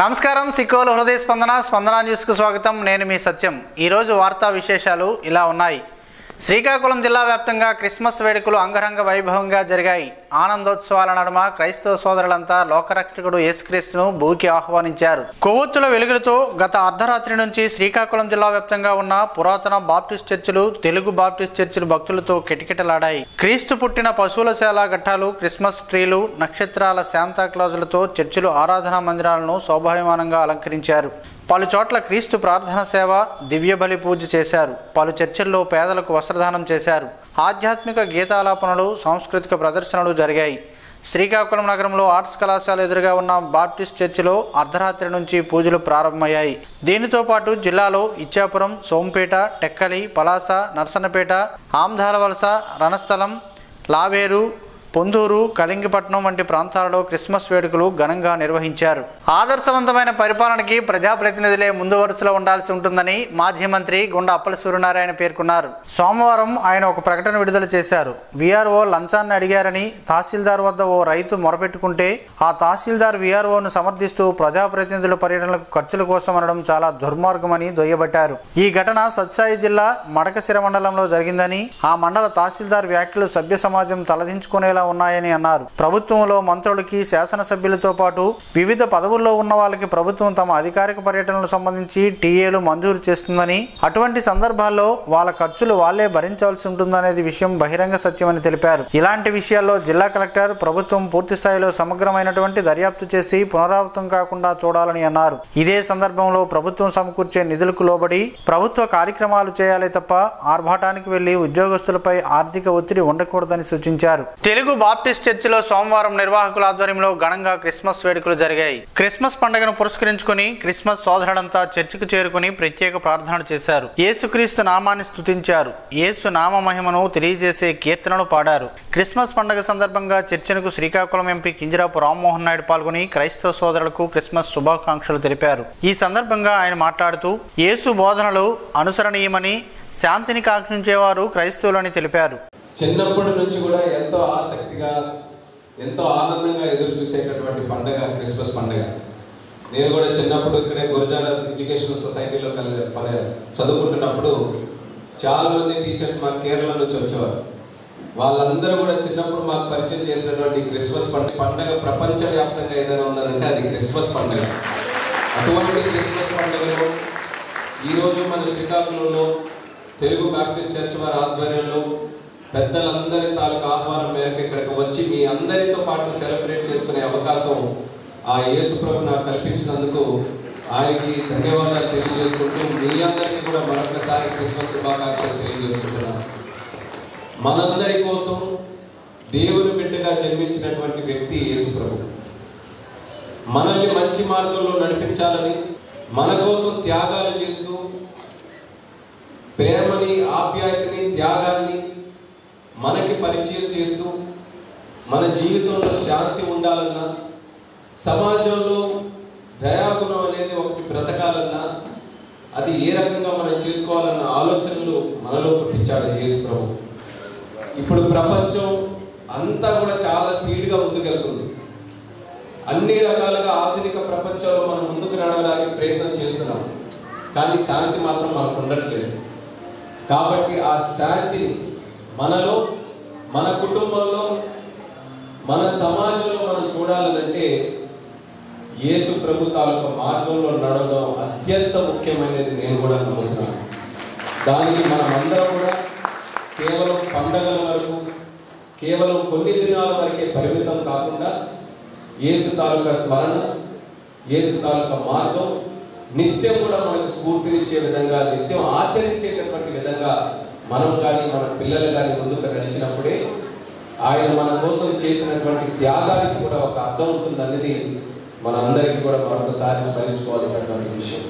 నమస్కారం సిక్కోలు హృదయ స్పందన న్యూస్ కు స్వాగతం. నేను మీ సత్యం. ఈ రోజు వార్తా విశేషాలు ఇలా ఉన్నాయి. శ్రీకాకుళం జిల్లా వ్యాప్తంగా క్రిస్మస్ వేడుకలు అంగరంగ వైభవంగా జరిగాయి. ఆనందోత్సవాల నడుమ క్రైస్తవ సోదరులంతా లోకరక్షకుడు యేసుక్రీస్తును భూమికి ఆహ్వానించారు. కొవ్వొత్తుల వెలుగులతో గత అర్ధరాత్రి నుంచి శ్రీకాకుళం జిల్లా వ్యాప్తంగా ఉన్న పురాతన బాప్టిస్ట్ చర్చిలు, తెలుగు బాప్టిస్ట్ చర్చిలు భక్తులతో కిటకిటలాడాయి. క్రీస్తు పుట్టిన పశువులశాల ఘట్టాలు, క్రిస్మస్ ట్రీలు, నక్షత్రాల శాంతాక్లాజులతో చర్చిలు ఆరాధనా మందిరాలను శోభాయమానంగా అలంకరించారు. పలు చోట్ల క్రీస్తు ప్రార్థన సేవ, దివ్య బలి పూజ చేశారు. పలు చర్చిల్లో పేదలకు వస్త్రదానం చేశారు. ఆధ్యాత్మిక గీతాలాపనలు, సాంస్కృతిక ప్రదర్శనలు జరిగాయి. శ్రీకాకుళం నగరంలో ఆర్ట్స్ కళాశాల ఎదురుగా ఉన్న బాప్టిస్ట్ చర్చిలో అర్ధరాత్రి నుంచి పూజలు ప్రారంభమయ్యాయి. దీనితో పాటు జిల్లాలో ఇచ్చాపురం, సోంపేట, టెక్కలి, పలాస, నర్సన్నపేట, ఆమ్దాలవలస, రణస్థలం, లావేరు, పొందూరు, కళింగపట్నం వంటి ప్రాంతాలలో క్రిస్మస్ వేడుకలు ఘనంగా నిర్వహించారు. ఆదర్శవంతమైన పరిపాలనకి ప్రజాప్రతినిధులే ముందు వరుసలో ఉండాల్సి ఉంటుందని మాజీ మంత్రి గుండా అప్పల సూర్యనారాయణ పేర్కొన్నారు. సోమవారం ఆయన ఒక ప్రకటన విడుదల చేశారు. వీఆర్ఓ లంచాన్ని అడిగారని తహసీల్దార్ వద్ద ఓ రైతు మొరపెట్టుకుంటే ఆ తహసీల్దార్ వీఆర్ఓను సమర్థిస్తూ ప్రజాప్రతినిధుల పర్యటనలకు ఖర్చుల కోసం అనడం చాలా దుర్మార్గమని దుయ్యబట్టారు. ఈ ఘటన సత్సాయి జిల్లా మడకశిర మండలంలో జరిగిందని, ఆ మండల తహసీల్దార్ వ్యాఖ్యలు సభ్య సమాజం తలదించుకునేలా ఉన్నాయని అన్నారు. ప్రభుత్వంలో మంత్రులకి, శాసనసభ్యులతో పాటు వివిధ పదవుల్లో ఉన్న వాళ్ళకి ప్రభుత్వం తమ అధికారిక పర్యటనలకు సంబంధించి టీఏలు మంజూరు చేస్తుందని, అటువంటి సందర్భాల్లో వాళ్ళ ఖర్చులు వాళ్లే భరించాల్సి ఉంటుందనేది విషయం బహిరంగ సత్యమని తెలిపారు. ఇలాంటి విషయాల్లో జిల్లా కలెక్టర్, ప్రభుత్వం పూర్తి స్థాయిలో సమగ్రమైనటువంటి దర్యాప్తు చేసి పునరావృతం కాకుండా చూడాలని అన్నారు. ఇదే సందర్భంలో ప్రభుత్వం సమకూర్చే నిధులకు లోబడి ప్రభుత్వ కార్యక్రమాలు చేయాలి తప్ప ఆర్భాటానికి వెళ్లి ఉద్యోగస్తులపై ఆర్థిక ఒత్తిడి ఉండకూడదని సూచించారు. తెలుగు బాప్టిస్ట్ చర్చిలో సోమవారం నిర్వాహకుల ఆధ్వర్యంలో ఘనంగా క్రిస్మస్ వేడుకలు జరిగాయి. క్రిస్మస్ పండుగను పురస్కరించుకుని క్రిస్మస్ సోదరులంతా చర్చికి చేరుకుని ప్రత్యేక ప్రార్థనలు చేశారు. యేసుక్రీస్తు నామాన్ని స్తుతించారు. యేసు నామ మహిమను తెలియజేసే కీర్తనలు పాడారు. క్రిస్మస్ పండుగ సందర్భంగా చర్చలకు శ్రీకాకుళం ఎంపీ కింజరాపు రామ్మోహన్ నాయుడు పాల్గొని క్రైస్తవ సోదరులకు క్రిస్మస్ శుభాకాంక్షలు తెలిపారు. ఈ సందర్భంగా ఆయన మాట్లాడుతూ యేసు బోధనలు అనుసరణీయమని, శాంతిని కాంక్షించేవారు క్రైస్తవులని తెలిపారు. చిన్నప్పటి నుంచి కూడా ఎంతో ఆసక్తిగా, ఎంతో ఆనందంగా ఎదురు చూసేటటువంటి పండుగ క్రిస్మస్ పండుగ. నేను కూడా చిన్నప్పుడు ఇక్కడే గురజాల ఎడ్యుకేషనల్ సొసైటీలో చదువుకుంటున్నప్పుడు చాలా మంది టీచర్స్ మాకు కేరళ నుంచి వచ్చేవారు. వాళ్ళందరూ కూడా చిన్నప్పుడు మాకు పరిచయం చేసినటువంటి క్రిస్మస్ పండుగ ప్రపంచవ్యాప్తంగా ఏదైనా ఉందంటే అది క్రిస్మస్ పండుగ. అటువంటి క్రిస్మస్ పండుగలో ఈరోజు మన శ్రీకాకుళంలో తెలుగు బాప్టిస్ట్ చర్చ్ వారి ఆధ్వర్యంలో పెద్దలందరి తాలూకు ఆహ్వానం మేరకు ఇక్కడికి వచ్చి మీ అందరితో పాటు సెలబ్రేట్ చేసుకునే అవకాశం ఆ యేసు ప్రభు నాకు కల్పించినందుకు ఆయనకి ధన్యవాదాలు తెలియజేసుకుంటూ మీ అందరికీ కూడా మరొకసారి క్రిస్మస్ శుభాకాంక్షలు తెలియజేసుకుంటున్నాను. మనందరి కోసం దేవుని బిడ్డగా జన్మించినటువంటి వ్యక్తి యేసు ప్రభు. మనల్ని మంచి మార్గంలో నడిపించాలని, మన కోసం త్యాగాలు చేస్తూ ప్రేమని, ఆప్యాయతని, త్యాగాన్ని మనకి పరిచయం చేస్తూ మన జీవితంలో శాంతి ఉండాలన్నా, సమాజంలో దయాగుణం అనేది ఒకటి బ్రతకాలన్నా అది ఏ రకంగా మనం చేసుకోవాలన్న ఆలోచనలు మనలో పుట్టించాడు యేసు ప్రభు. ఇప్పుడు ప్రపంచం అంతా కూడా చాలా స్పీడ్గా ముందుకెళ్తుంది. అన్ని రకాలుగా ఆధునిక ప్రపంచంలో మనం ముందుకు నడవడానికి ప్రయత్నం చేస్తున్నాం. కానీ శాంతి మాత్రం మనకు ఉండట్లేదు. కాబట్టి ఆ శాంతిని మనలో, మన కుటుంబంలో, మన సమాజంలో మనం చూడాలంటే యేసు ప్రభు తాలూకు మార్గంలో నడవడం అత్యంత ముఖ్యమైనది నేను కూడా నమ్ముతున్నాను. దానికి మనం అందరం కూడా కేవలం పండగల వరకు, కేవలం కొన్ని దినాల వరకే పరిమితం కాకుండా యేసు తాలూకా స్మరణ, యేసు తాలూకా మార్గం నిత్యం కూడా మనకు స్ఫూర్తినిచ్చే విధంగా, నిత్యం ఆచరించేటటువంటి విధంగా మనం కానీ మన పిల్లలు కానీ ముందుకు నడిచినప్పుడే ఆయన మన కోసం చేసినటువంటి త్యాగానికి కూడా ఒక అర్థం ఉంటుందనేది మనందరికీ కూడా మరొకసారి స్మరించుకోవాల్సినటువంటి విషయం.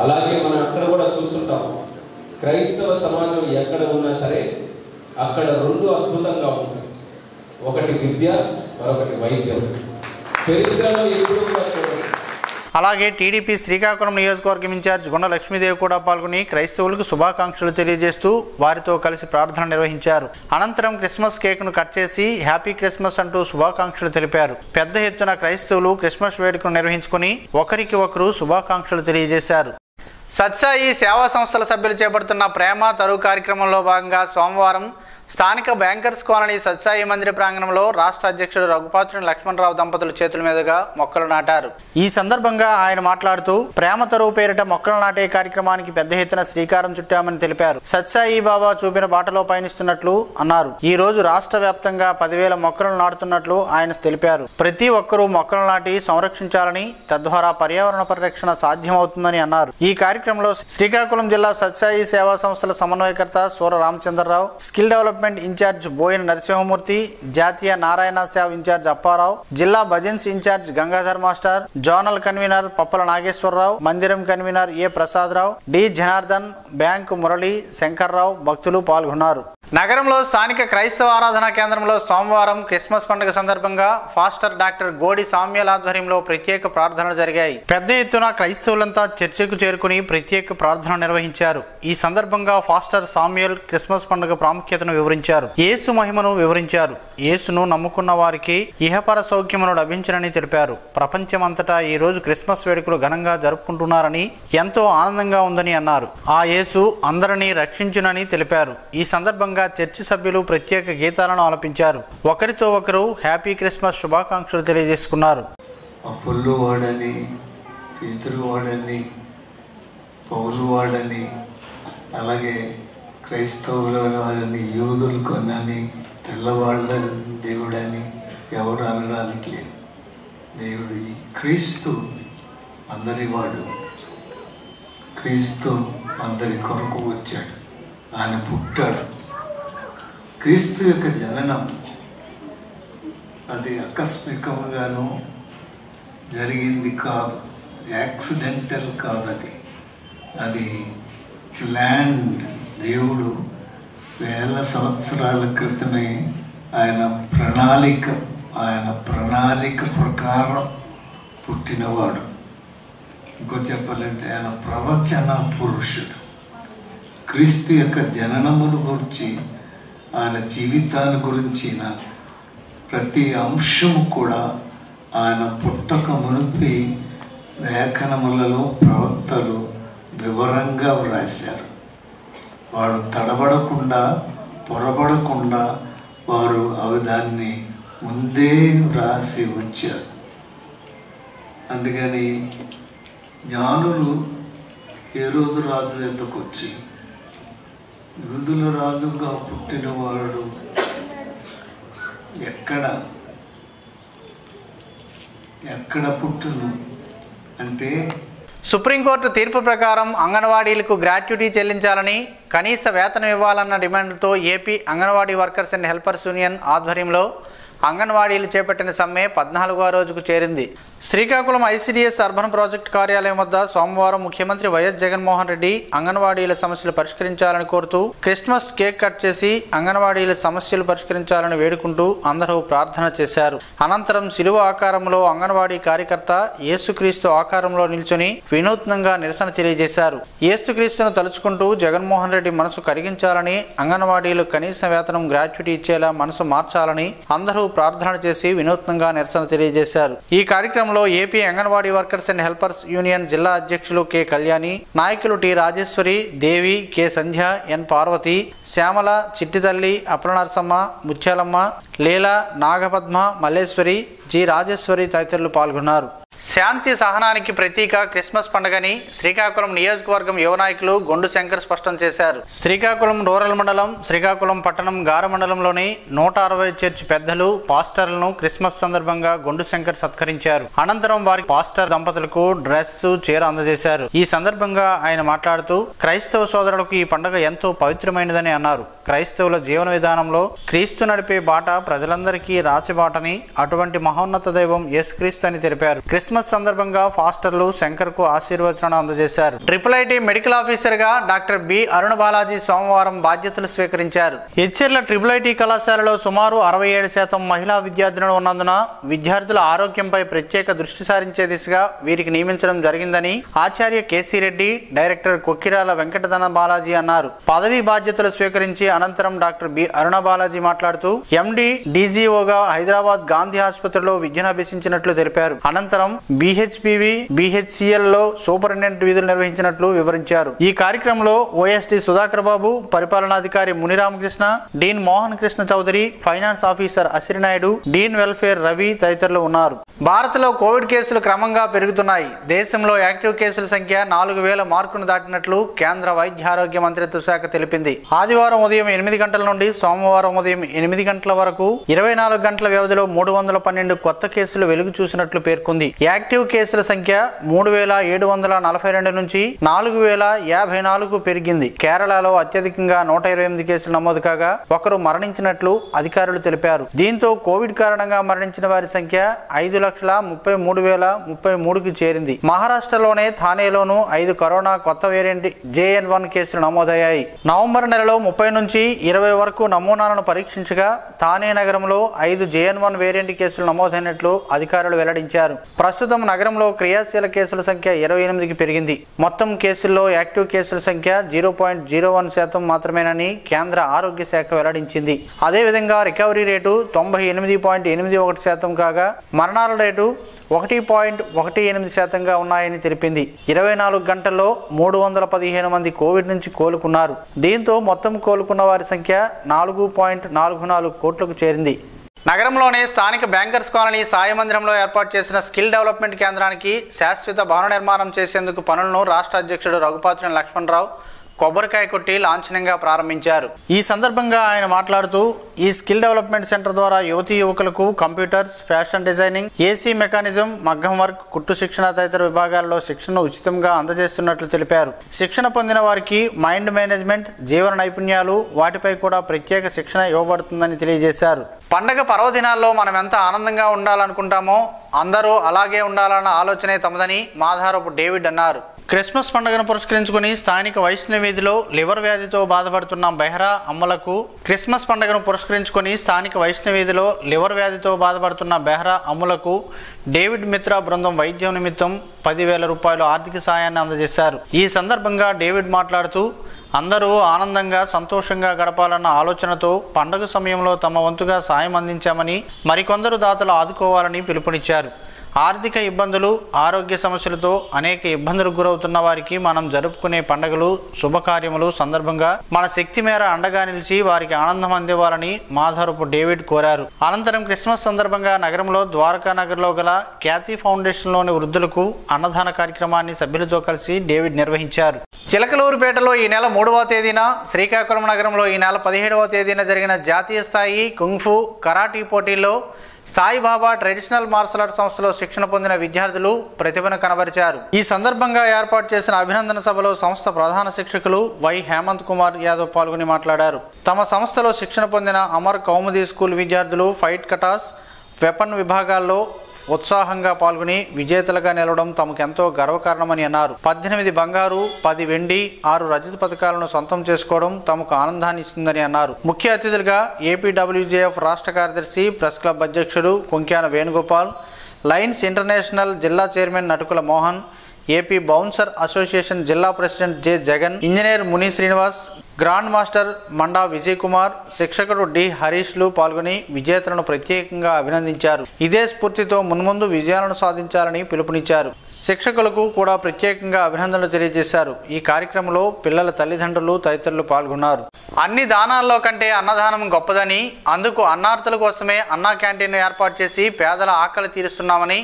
అలాగే మనం అక్కడ కూడా చూస్తుంటాం, క్రైస్తవ సమాజం ఎక్కడ ఉన్నా సరే అక్కడ రెండు అద్భుతంగా ఉంటాయి. ఒకటి విద్య, మరొకటి వైద్యం. చరిత్రలో ఎప్పుడూ కూడా చూడండి. అలాగే టీడీపీ శ్రీకాకుళం నియోజకవర్గం ఇన్ఛార్జ్ గుండ లక్ష్మీదేవి కూడా పాల్గొని క్రైస్తవులకు శుభాకాంక్షలు తెలియజేస్తూ వారితో కలిసి ప్రార్థన నిర్వహించారు. అనంతరం క్రిస్మస్ కేక్ను కట్ చేసి హ్యాపీ క్రిస్మస్ అంటూ శుభాకాంక్షలు తెలిపారు. పెద్ద ఎత్తున క్రైస్తవులు క్రిస్మస్ వేడుకను నిర్వహించుకుని ఒకరికి ఒకరు శుభాకాంక్షలు తెలియజేశారు. సత్సాయి సేవా సంస్థల సభ్యులు చేపడుతున్న ప్రేమ తరువు కార్యక్రమంలో భాగంగా సోమవారం స్థానిక బ్యాంకర్స్ కాలనీ సత్సాయి మందిర ప్రాంగణంలో రాష్ట్ర అధ్యక్షుడు రఘుపాత్రుని లక్ష్మణరావు దంపతుల చేతుల మీదుగా మొక్కలు నాటారు. ఈ సందర్భంగా ఆయన మాట్లాడుతూ ప్రేమ తరువు పేరిట మొక్కలు నాటే కార్యక్రమానికి పెద్ద ఎత్తున శ్రీకారం చుట్టామని తెలిపారు. సత్సాయి బాబా చూపిన బాటలో పయనిస్తున్నట్లు అన్నారు. ఈ రోజు రాష్ట్ర వ్యాప్తంగా 10,000 మొక్కలు నాటుతున్నట్లు ఆయన తెలిపారు. ప్రతి ఒక్కరూ మొక్కలు నాటి సంరక్షించాలని, తద్వారా పర్యావరణ పరిరక్షణ సాధ్యమవుతుందని అన్నారు. ఈ కార్యక్రమంలో శ్రీకాకుళం జిల్లా సత్సాయి సేవా సంస్థల సమన్వయకర్త Sura Ramachandrarao, skill development incharge Boina Narasimhamurthy, జాతీయ నారాయణ సేవ ఇన్ఛార్జ్ అప్పారావు, జిల్లా bhajans incharge Gangadhar master, zonal convener Pappala Nageswararao, మందిరం convener A Prasadarao, D Janardhan, bank Murali, Shankarrao భక్తులు పాల్గొన్నారు. నగరంలో స్థానిక క్రైస్తవ ఆరాధనా కేంద్రంలో సోమవారం క్రిస్మస్ పండుగ సందర్భంగా ఫాస్టర్ డాక్టర్ గోడి సామ్యుల్ ఆధ్వర్యంలో ప్రత్యేక ప్రార్థనలు జరిగాయి. పెద్ద ఎత్తున క్రైస్తవులంతా చర్చికు చేరుకుని ప్రత్యేక ప్రార్థన నిర్వహించారు. ఈ సందర్భంగా ఫాస్టర్ సామ్యుల్ క్రిస్మస్ పండుగ ప్రాముఖ్యతను వివరించారు. యేసు మహిమను వివరించారు. యేసును నమ్ముకున్న వారికి ఇహపర సౌఖ్యమును లభించనని తెలిపారు. ప్రపంచమంతటా ఈ రోజు క్రిస్మస్ వేడుకలు ఘనంగా జరుపుకుంటున్నారని, ఎంతో ఆనందంగా ఉందని అన్నారు. ఆ యేసు అందరినీ రక్షించునని తెలిపారు. ఈ సందర్భంగా చర్చి సభ్యులు ప్రత్యేక గీతాలను ఆలపించారు. ఒకరితో ఒకరు హ్యాపీ క్రిస్మస్ శుభాకాంక్షలు తెలియజేసుకున్నారు. అపోల్లో వాడని, పేతురు వాడని, పౌలు వాడని, అలాగే క్రైస్తవుల వాడని, యూదులు కొనని, తెల్లవాళ్ళ దేవుడని ఎవడు అనడానికి లేదు. దేవుడు ఈ క్రీస్తు అందరి వాడు. క్రీస్తు అందరి కొరకు వచ్చాడు. ఆయన పుట్టాడు. క్రీస్తు యొక్క జననం అది ఆకస్మికంగాను జరిగింది కాదు, యాక్సిడెంటల్ కాదు. అది ప్లాన్డ్. దేవుడు 1000 సంవత్సరాల క్రితమే ఆయన ప్రణాళిక ప్రకారం పుట్టినవాడు. ఇంకో చెప్పాలంటే ఆయన ప్రవచన పురుషుడు. క్రీస్తు యొక్క జననమును గురించి, ఆయన జీవితాన్ని గురించిన ప్రతి అంశము కూడా ఆయన పుట్టక మునిపి లేఖనములలో ప్రవక్తలు వివరంగా వ్రాశారు. వారు తడబడకుండా, పొరబడకుండా వారు అవి దాన్ని ముందే వ్రాసి వచ్చారు. అందుకని జ్ఞానులు హేరోదు రాజు ఎద్దకు వచ్చి, యూదుల రాజుగా పుట్టినవాడు ఎక్కడ పుట్టును అంటే, సుప్రీంకోర్టు తీర్పు ప్రకారం అంగన్వాడీలకు గ్రాట్యుటీ చెల్లించాలని, కనీస వేతనం ఇవ్వాలన్న డిమాండ్లతో AP anganwadi workers and helpers union ఆధ్వర్యంలో అంగన్వాడీలు చేపట్టిన సమ్మె 14వ రోజుకు చేరింది. శ్రీకాకుళం ఐసీడీఎస్ అర్బన్ ప్రాజెక్టు కార్యాలయం వద్ద సోమవారం ముఖ్యమంత్రి వైఎస్ జగన్మోహన్ రెడ్డి అంగన్వాడీల సమస్యలు పరిష్కరించాలని కోరుతూ క్రిస్మస్ కేక్ కట్ చేసి అంగన్వాడీల సమస్యలు పరిష్కరించాలని వేడుకుంటూ అందరూ ప్రార్థన చేశారు. అనంతరం శిలువ ఆకారంలో అంగన్వాడీ కార్యకర్త యేసుక్రీస్తు ఆకారంలో నిల్చుని వినూత్నంగా నిరసన తెలియజేశారు. యేసుక్రీస్తును తలుచుకుంటూ జగన్మోహన్ రెడ్డి మనసు కరిగించాలని, అంగన్వాడీలు కనీస వేతనం గ్రాట్యుటీ ఇచ్చేలా మనసు మార్చాలని అందరూ ప్రార్థన చేసి వినూత్నంగా నిరసన తెలియజేశారు. ఈ కార్యక్రమంలో AP anganwadi workers and helpers union జిల్లా అధ్యక్షులు కె కళ్యాణి, నాయకులు టి రాజేశ్వరి, దేవి, కె సంధ్య, ఎన్ పార్వతి, శ్యామల, చిట్టితల్లి, అప్రనరసమ్మ, ముత్యాలమ్మ, లీలా, నాగపద్మ, మల్లేశ్వరి, జి రాజేశ్వరి తదితరులు పాల్గొన్నారు. శాంతి సహనానికి ప్రతీక క్రిస్మస్ పండుగని శ్రీకాకుళం నియోజకవర్గం యువ నాయకులు గొండు శంకర్ స్పష్టం చేశారు. శ్రీకాకుళం రూరల్ మండలం, శ్రీకాకుళం పట్టణం గార మండలంలోని 160 చర్చి పెద్దలు, పాస్టర్లను క్రిస్మస్ సందర్భంగా గొండు శంకర్ సత్కరించారు. అనంతరం వారి పాస్టర్ దంపతులకు డ్రెస్, చీర అందజేశారు. ఈ సందర్భంగా ఆయన మాట్లాడుతూ క్రైస్తవ సోదరులకు ఈ పండుగ ఎంతో పవిత్రమైనదని అన్నారు. క్రైస్తవుల జీవన విధానంలో క్రీస్తు నడిపే బాట ప్రజలందరికీ రాచబాటని, అటువంటి మహోన్నత దైవం యేసుక్రీస్తు అని తెలిపారు. క్రిస్మస్ క్రిస్మస్ సందర్భంగా ఫాస్టర్లు శంకర్కు ఆశీర్వచనం అందజేశారు. IIIT మెడికల్ ఆఫీసర్గా డాక్టర్ బి అరుణ బాలాజీ సోమవారం బాధ్యతలు స్వీకరించారు. ఎచ్చెర్ల IIIT కళాశాలలో సుమారు 67% మహిళా విద్యార్థినులు ఉన్నందున విద్యార్థుల ఆరోగ్యంపై ప్రత్యేక దృష్టి సారించే దిశగా వీరికి నియమించడం జరిగిందని ఆచార్య కేసీ రెడ్డి, డైరెక్టర్ కొక్కిరాల వెంకటధన బాలాజీ అన్నారు. పదవీ బాధ్యతలు స్వీకరించి అనంతరం డాక్టర్ బి అరుణ బాలాజీ మాట్లాడుతూ ఎండి డీజీఓగా హైదరాబాద్ గాంధీ ఆసుపత్రిలో విద్యను అభ్యసించినట్లు తెలిపారు. అనంతరం BHPV, BHCL లో సూపరింటెండెంట్ విధులు నిర్వహించినట్లు వివరించారు. ఈ కార్యక్రమంలో OSD సుధాకర్ బాబు, పరిపాలనాధికారి Muniramakrishna, dean Mohan Krishna Chowdary, finance officer Asirinaidu, dean welfare Ravi తదితరులు ఉన్నారు. భారత్లో కోవిడ్ కేసులు క్రమంగా పెరుగుతున్నాయి. దేశంలో యాక్టివ్ కేసుల సంఖ్య 4000 మార్కును దాటినట్లు కేంద్ర వైద్య ఆరోగ్య మంత్రిత్వ శాఖ తెలిపింది. ఆదివారం ఉదయం 8 గంటల నుండి సోమవారం ఉదయం 8 గంటల వరకు 24 గంటల వ్యవధిలో 312 కొత్త కేసులు వెలుగు చూసినట్లు పేర్కొంది. యాక్టివ్ కేసుల సంఖ్య 3742 నుంచి 4054 పెరిగింది. కేరళలో అత్యధికంగా 128 కేసులు నమోదు కాగా ఒకరు మరణించినట్లు అధికారులు తెలిపారు. దీంతో కోవిడ్ కారణంగా మరణించిన వారి సంఖ్య 5,33,033కి చేరింది. మహారాష్ట్రలోనే థానేలోనూ 5 కరోనా కొత్త వేరియంట్ JN1 కేసులు నమోదయ్యాయి. నవంబర్ నెలలో 30 నుంచి 20 వరకు నమూనాలను పరీక్షించగా థానే నగరంలో 5 JN1 వేరియంట్ కేసులు నమోదైనట్లు అధికారులు వెల్లడించారు. ప్రస్తుతం నగరంలో క్రియాశీల కేసుల సంఖ్య 28కి పెరిగింది. మొత్తం కేసుల్లో యాక్టివ్ కేసుల సంఖ్య 0.01% మాత్రమేనని కేంద్ర ఆరోగ్య శాఖ వెల్లడించింది. అదేవిధంగా రికవరీ రేటు 98.81% కాగా మరణాల రేటు 1.18% ఉన్నాయని తెలిపింది. 24 గంటల్లో 315 మంది కోవిడ్ నుంచి కోలుకున్నారు. దీంతో మొత్తం కోలుకున్న వారి సంఖ్య 4.44 కోట్లకు చేరింది. నగరంలోని స్థానిక బ్యాంకర్స్ కాలనీ సాయి మందిరంలో ఏర్పాటు చేసిన స్కిల్ డెవలప్మెంట్ కేంద్రానికి శాశ్వత భవన నిర్మాణం చేసేందుకు పనులను రాష్ట్ర అధ్యక్షుడు రఘుపాత్రుని లక్ష్మణరావు కొబ్బరికాయ కొట్టి లాంఛనంగా ప్రారంభించారు. ఈ సందర్భంగా ఆయన మాట్లాడుతూ ఈ స్కిల్ డెవలప్మెంట్ సెంటర్ ద్వారా యువతీ యువకులకు computers, fashion designing, AC mechanism, మగ్గం వర్క్, కుట్టు శిక్షణ తదితర విభాగాల్లో శిక్షణ ఉచితంగా అందజేస్తున్నట్లు తెలిపారు. శిక్షణ పొందిన వారికి మైండ్ మేనేజ్మెంట్, జీవన నైపుణ్యాలు వాటిపై కూడా ప్రత్యేక శిక్షణ ఇవ్వబడుతుందని తెలియజేశారు. పండగ పర్వదినాల్లో మనం ఎంత ఆనందంగా ఉండాలనుకుంటామో అందరూ అలాగే ఉండాలన్న ఆలోచనే తమదని మాధారపు డేవిడ్ అన్నారు. క్రిస్మస్ పండుగను పురస్కరించుకుని స్థానిక వైష్ణవి వీధిలో లివర్ వ్యాధితో బాధపడుతున్న బెహ్రా అమ్ములకు డేవిడ్ మిత్రా బృందం వైద్యం నిమిత్తం 10,000 రూపాయలు ఆర్థిక సాయాన్ని అందజేశారు. ఈ సందర్భంగా డేవిడ్ మాట్లాడుతూ అందరూ ఆనందంగా సంతోషంగా గడపాలన్న ఆలోచనతో పండుగ సమయంలో తమ వంతుగా సాయం అందించామని, మరికొందరు దాతలు ఆదుకోవాలని పిలుపునిచ్చారు. ఆర్థిక ఇబ్బందులు, ఆరోగ్య సమస్యలతో అనేక ఇబ్బందులకు గురవుతున్న వారికి మనం జరుపుకునే పండుగలు, శుభకార్యములు సందర్భంగా మన శక్తి మేర అండగా నిలిచి వారికి ఆనందం అందివ్వాలని మాధవరపు డేవిడ్ కోరారు. అనంతరం క్రిస్మస్ సందర్భంగా నగరంలో ద్వారకా నగర్లో గల ఖ్యాతి ఫౌండేషన్లోని వృద్ధులకు అన్నదాన కార్యక్రమాన్ని సభ్యులతో కలిసి డేవిడ్ నిర్వహించారు. చిలకలూరుపేటలో ఈ నెల 3వ తేదీన, శ్రీకాకుళం నగరంలో ఈ నెల 17వ తేదీన జరిగిన జాతీయ స్థాయి కుంగ్ఫు, కరాటీ పోటీల్లో సాయిబాబా ట్రెడిషనల్ మార్షల్ ఆర్ట్స్ సంస్థలో శిక్షణ పొందిన విద్యార్థులు ప్రతిభను కనబరిచారు. ఈ సందర్భంగా ఏర్పాటు చేసిన అభినందన సభలో సంస్థ ప్రధాన శిక్షకులు వై హేమంత్ కుమార్ యాదవ్ పాల్గొని మాట్లాడారు. తమ సంస్థలో శిక్షణ పొందిన అమర్ కౌముది స్కూల్ విద్యార్థులు ఫైట్ కటాస్, వెపన్ విభాగాల్లో ఉత్సాహంగా పాల్గొని విజేతలుగా నిలవడం తమకెంతో గర్వకారణమని అన్నారు. 18 బంగారు, 10 వెండి, 6 రజత పథకాలను సొంతం చేసుకోవడం తమకు ఆనందాన్ని ఇస్తుందని అన్నారు. ముఖ్య అతిథులుగా APWJF రాష్ట్ర కార్యదర్శి, ప్రెస్ క్లబ్ అధ్యక్షుడు కొంక్యాన వేణుగోపాల్, లయన్స్ ఇంటర్నేషనల్ జిల్లా chairman Natukula Mohan, AP bouncer association జిల్లా president J Jagan, engineer Muni Srinivas, grand master Manda Vijay Kumar, శిక్షకుడు డి హరీష్లు పాల్గొని విజేతలను ప్రత్యేకంగా అభినందించారు. ఇదే స్ఫూర్తితో మున్ముందు విజయాలను సాధించాలని పిలుపునిచ్చారు. శిక్షకులకు కూడా ప్రత్యేకంగా అభినందనలు తెలియజేశారు. ఈ కార్యక్రమంలో పిల్లల తల్లిదండ్రులు తదితరులు పాల్గొన్నారు. అన్ని దానాల్లో కంటే అన్నదానం గొప్పదని, అందుకు అన్నార్థుల కోసమే అన్నా క్యాంటీన్ను ఏర్పాటు చేసి పేదల ఆకలి తీరుస్తున్నామని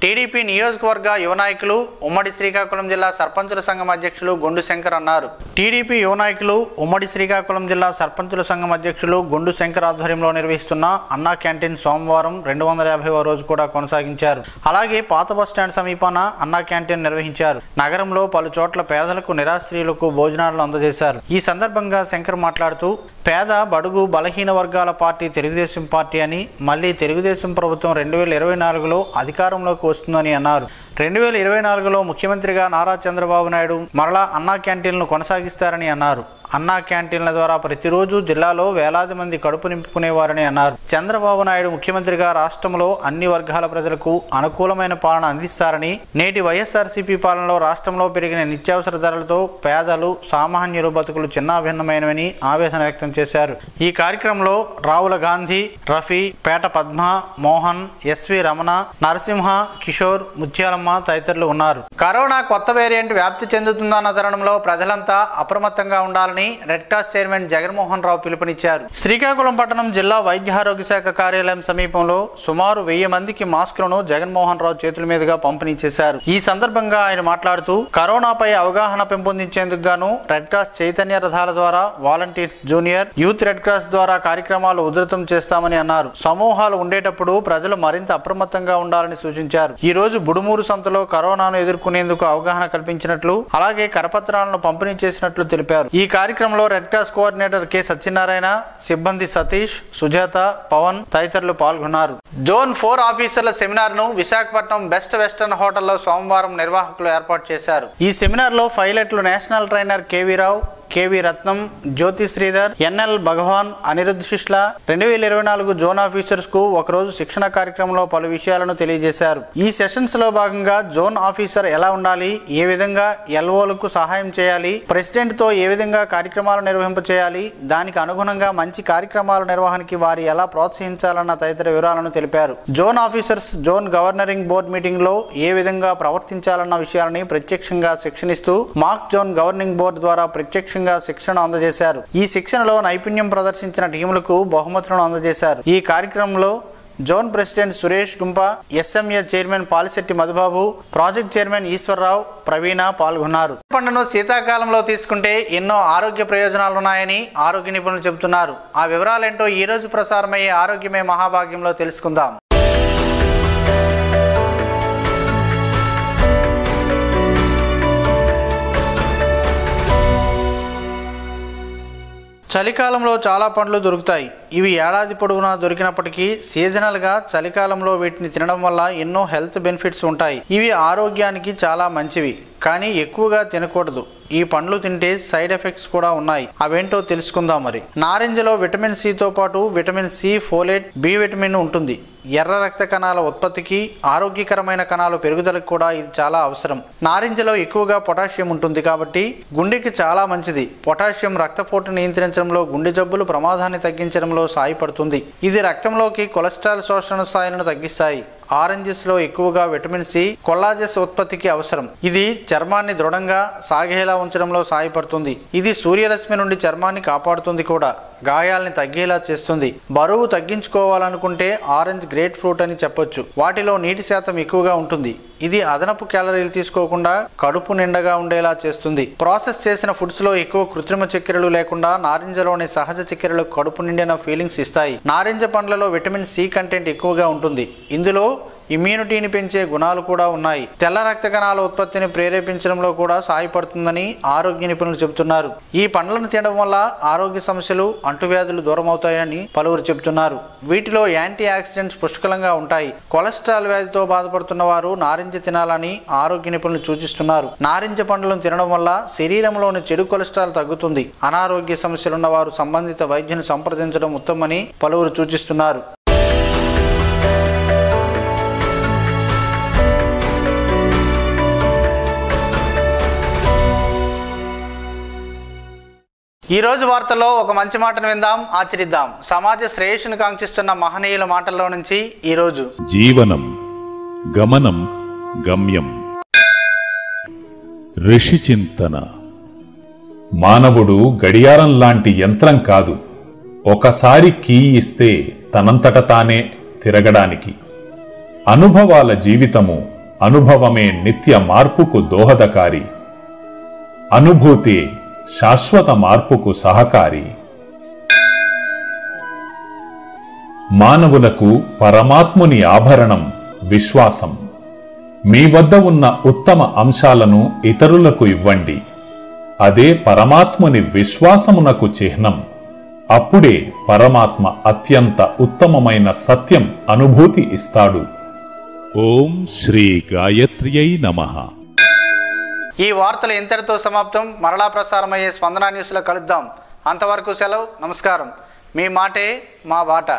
టీడీపీ నియోజకవర్గ యువ నాయకులు, ఉమ్మడి శ్రీకాకుళం జిల్లా సర్పంచుల సంఘం అధ్యక్షులు గొండు శంకర్ అన్నారు. టీడీపీ యువ నాయకులు, ఉమ్మడి శ్రీకాకుళం జిల్లా సర్పంచుల సంఘం అధ్యక్షులు గొండు శంకర్ ఆధ్వర్యంలో నిర్వహిస్తున్న అన్నా క్యాంటీన్ సోమవారం 250వ రోజు కూడా కొనసాగించారు. అలాగే పాత బస్టాండ్ సమీపాన అన్నా క్యాంటీన్ నిర్వహించారు. నగరంలో పలు చోట్ల పేదలకు, నిరాశ్రయులకు భోజనాలను అందజేశారు. ఈ సందర్భంగా శంకర్ మాట్లాడుతూ పేద, బడుగు, బలహీన వర్గాల పార్టీ తెలుగుదేశం పార్టీ అని, మళ్లీ తెలుగుదేశం ప్రభుత్వం 2024లో అధికారంలోకి వస్తుందని అన్నారు. 2024లో ముఖ్యమంత్రిగా నారా చంద్రబాబు నాయుడు మరలా అన్నా క్యాంటీన్లను కొనసాగిస్తారని అన్నారు. అన్నా క్యాంటీన్ల ద్వారా ప్రతిరోజు జిల్లాలో వేలాది మంది కడుపు నింపుకునేవారని అన్నారు. చంద్రబాబు నాయుడు ముఖ్యమంత్రిగా రాష్ట్రంలో అన్ని వర్గాల ప్రజలకు అనుకూలమైన పాలన అందిస్తారని, నేటి వైఎస్ఆర్సీపీ పాలనలో రాష్ట్రంలో పెరిగిన నిత్యావసర ధరలతో పేదలు సామాన్యులు బతుకులు చిన్నాభిన్నమైనవని ఆవేదన వ్యక్తం చేశారు. ఈ కార్యక్రమంలో రావుల గాంధీ, రఫీ, పేట పద్మ, మోహన్, ఎస్వి రమణ, నరసింహ, కిషోర్, ముత్యాలమ్మ తదితరులు ఉన్నారు. కరోనా కొత్త వేరియంట్ వ్యాప్తి చెందుతుందన్న తరుణంలో ప్రజలంతా అప్రమత్తంగా ఉండాలని red cross chairman Jaganmohan Rao పిలుపునిచ్చారు. శ్రీకాకుళం పట్టణం జిల్లా వైద్య ఆరోగ్య శాఖ కార్యాలయం సమీపంలో సుమారు 1000 మందికి మాస్కులను జగన్మోహన్ రావు చేతుల మీదుగా పంపిణీ చేశారు. ఈ సందర్భంగా ఆయన మాట్లాడుతూ కరోనాపై అవగాహన పెంపొందించేందుకు గాను రెడ్ క్రాస్ చైతన్య రథాల ద్వారా volunteers, junior, youth red cross ద్వారా కార్యక్రమాలు ఉధృతం చేస్తామని అన్నారు. సమూహాలు ఉండేటప్పుడు ప్రజలు మరింత అప్రమత్తంగా ఉండాలని సూచించారు. ఈ రోజు బుడుమూరు సంతలో కరోనాను ఎదుర్కొనేందుకు అవగాహన కల్పించినట్లు, అలాగే కరపత్రాలను పంపిణీ చేసినట్లు తెలిపారు. ఈ కార్యక్రమంలో red cross coordinator K Satyanarayana, సిబ్బంది సతీష్, సుజాత, పవన్ తదితరులు పాల్గొన్నారు. జోన్ 4 ఆఫీసర్ల సెమినార్ ను విశాఖపట్నం బెస్ట్ వెస్టర్న్ హోటల్లో సోమవారం నిర్వాహకులు ఏర్పాటు చేశారు. ఈ సెమినార్ లో పైలట్లు నేషనల్ ట్రైనర్ కేవీ రావు, కేవీ రత్నం, జ్యోతి శ్రీధర్, ఎన్ఎల్ భగవాన్, అనిరుద్ శిష్ల 2024 జోన్ ఆఫీసర్స్ కు ఒకరోజు శిక్షణ కార్యక్రమంలో పలు విషయాలను తెలియజేశారు. ఈ సెషన్స్ లో భాగంగా జోన్ ఆఫీసర్ ఎలా ఉండాలి, ఏ విధంగా ఎల్ఓలకు సహాయం చేయాలి, ప్రెసిడెంట్ తో ఏ విధంగా కార్యక్రమాలు నిర్వహింప చేయాలి, దానికి అనుగుణంగా మంచి కార్యక్రమాల నిర్వహణకి వారి ఎలా ప్రోత్సహించాలన్న తదితర వివరాలను తెలిపారు. Zone officers zone governing board meeting లో ఏ విధంగా ప్రవర్తించాలన్న విషయాలని ప్రత్యక్షంగా శిక్షణిస్తూ మాక్ జోన్ గవర్నింగ్ బోర్డు ద్వారా ప్రత్యక్ష శిక్షణ అందజేశారు. ఈ శిక్షణలో నైపుణ్యం ప్రదర్శించిన టీములకు బహుమతులను అందజేశారు. ఈ కార్యక్రమంలో zone president Suresh Gumpa, SMA chairman Palisetti Madhubabu, project chairman Eshwarrao, Praveena పాల్గొన్నారు. పండును శీతాకాలంలో తీసుకుంటే ఎన్నో ఆరోగ్య ప్రయోజనాలున్నాయని ఆరోగ్య నిపుణులు చెబుతున్నారు. ఆ వివరాలేంటో ఈ రోజు ప్రసారమయ్యే ఆరోగ్యమే మహాభాగ్యంలో తెలుసుకుందాం. చలికాలంలో చాలా పండ్లు దొరుకుతాయి. ఇవి ఏడాది పొడవునా దొరికినప్పటికీ సీజనల్గా చలికాలంలో వీటిని తినడం వల్ల ఎన్నో హెల్త్ బెనిఫిట్స్ ఉంటాయి. ఇవి ఆరోగ్యానికి చాలా మంచివి, కానీ ఎక్కువగా తినకూడదు. ఈ పండ్లు తింటే సైడ్ ఎఫెక్ట్స్ కూడా ఉన్నాయి. అవేంటో తెలుసుకుందాం. మరి నారింజలో విటమిన్ సితో పాటు vitamin C, folate, B vitamin ఉంటుంది. ఎర్ర రక్త కణాల ఉత్పత్తికి, ఆరోగ్యకరమైన కణాల పెరుగుదలకు కూడా ఇది చాలా అవసరం. నారింజలో ఎక్కువగా పొటాషియం ఉంటుంది కాబట్టి గుండెకి చాలా మంచిది. పొటాషియం రక్తపోటు నియంత్రించడంలో, గుండె జబ్బులు ప్రమాదాన్ని తగ్గించడంలో సహాయపడుతుంది. ఇది రక్తంలోకి కొలెస్ట్రాల్ శోషణ స్థాయిలను తగ్గిస్తాయి. ఆరెంజెస్ లో ఎక్కువగా విటమిన్ సి, కొల్లాజెస్ ఉత్పత్తికి అవసరం. ఇది చర్మాన్ని దృఢంగా సాగేలా ఉంచడంలో సహాయపడుతుంది. ఇది సూర్యరశ్మి నుండి చర్మాన్ని కాపాడుతుంది కూడా. గాయాల్ని తగ్గేలా చేస్తుంది. బరువు తగ్గించుకోవాలనుకుంటే ఆరెంజ్ గ్రేట్ ఫ్రూట్ అని చెప్పొచ్చు. వాటిలో నీటి శాతం ఎక్కువగా ఉంటుంది. ఇది అదనపు క్యాలరీలు తీసుకోకుండా కడుపు నిండగా ఉండేలా చేస్తుంది. ప్రాసెస్ చేసిన ఫుడ్స్ లో ఎక్కువ కృత్రిమ చక్కెరలు లేకుండా నారింజలోని సహజ చక్కెరలు కడుపు నిండిన ఫీలింగ్స్ ఇస్తాయి. నారింజ పండ్లలో విటమిన్ సి కంటెంట్ ఎక్కువగా ఉంటుంది. ఇందులో ఇమ్యూనిటీని పెంచే గుణాలు కూడా ఉన్నాయి. తెల్ల రక్త కణాల ఉత్పత్తిని ప్రేరేపించడంలో కూడా సహాయపడుతుందని ఆరోగ్య నిపుణులు చెబుతున్నారు. ఈ పండ్లను తినడం వల్ల ఆరోగ్య సమస్యలు, అంటువ్యాధులు దూరం అవుతాయని పలువురు చెబుతున్నారు. వీటిలో యాంటీ ఆక్సిడెంట్స్ పుష్కలంగా ఉంటాయి. కొలెస్ట్రాల్ వ్యాధితో బాధపడుతున్న వారు నారింజ తినాలని ఆరోగ్య నిపుణులు సూచిస్తున్నారు. నారింజ పండ్లను తినడం వల్ల శరీరంలోని చెడు కొలెస్ట్రాల్ తగ్గుతుంది. అనారోగ్య సమస్యలున్న వారు సంబంధిత వైద్యుని సంప్రదించడం ఉత్తమని పలువురు సూచిస్తున్నారు. ఈ రోజు వార్తల్లో ఒక మంచి మాటను విందాం, ఆచరిద్దాం. సమాజ శ్రేయస్సును కాంక్షిస్తున్న మహనీయుల మాటల్లో నుంచి ఈ రోజు. జీవనం గమనం గమ్యం. ఋషి చింతన. మానవుడు గడియారం లాంటి యంత్రం కాదు. ఒకసారి కీ ఇస్తే తనంతట తానే తిరగడానికి. అనుభవాల జీవితము, అనుభవమే నిత్య మార్పుకు దోహదకారి. అనుభూతి శాశ్వత మార్పుకు సహకారి. మానవులకు పరమాత్ముని ఆభరణం విశ్వాసం. మీ వద్ద ఉన్న ఉత్తమ అంశాలను ఇతరులకు ఇవ్వండి. అదే పరమాత్ముని విశ్వాసమునకు చిహ్నం. అప్పుడే పరమాత్మ అత్యంత ఉత్తమమైన సత్యం అనుభూతి ఇస్తాడు. ఓం శ్రీ గాయత్ర్యై నమః. ఈ వార్తలు ఇంతటితో సమాప్తం. మరలా ప్రసారమయ్యే స్పందన న్యూస్లో కలుద్దాం. అంతవరకు సెలవు. నమస్కారం. మీ మాటే మా బాట.